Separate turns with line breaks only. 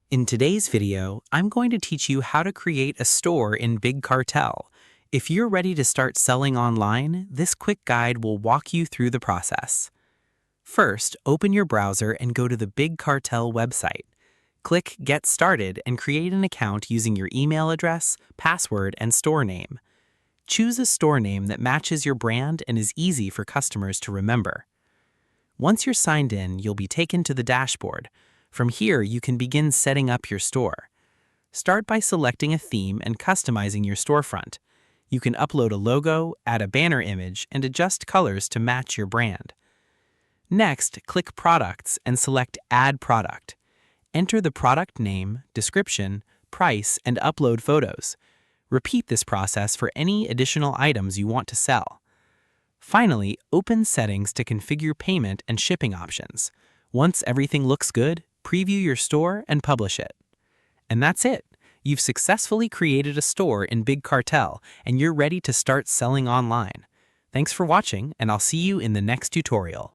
In today's video, I'm going to teach you how to create a store in Big Cartel. If you're ready to start selling online, this quick guide will walk you through the process. First, open your browser and go to the Big Cartel website. Click Get Started and create an account using your email address, password, and store name. Choose a store name that matches your brand and is easy for customers to remember. Once you're signed in, you'll be taken to the dashboard. From here, you can begin setting up your store. Start by selecting a theme and customizing your storefront. You can upload a logo, add a banner image, and adjust colors to match your brand. Next, click Products and select Add Product. Enter the product name, description, price, and upload photos. Repeat this process for any additional items you want to sell. Finally, open Settings to configure payment and shipping options. Once everything looks good, preview your store and publish it. And that's it. You've successfully created a store in Big Cartel and you're ready to start selling online. Thanks for watching, and I'll see you in the next tutorial.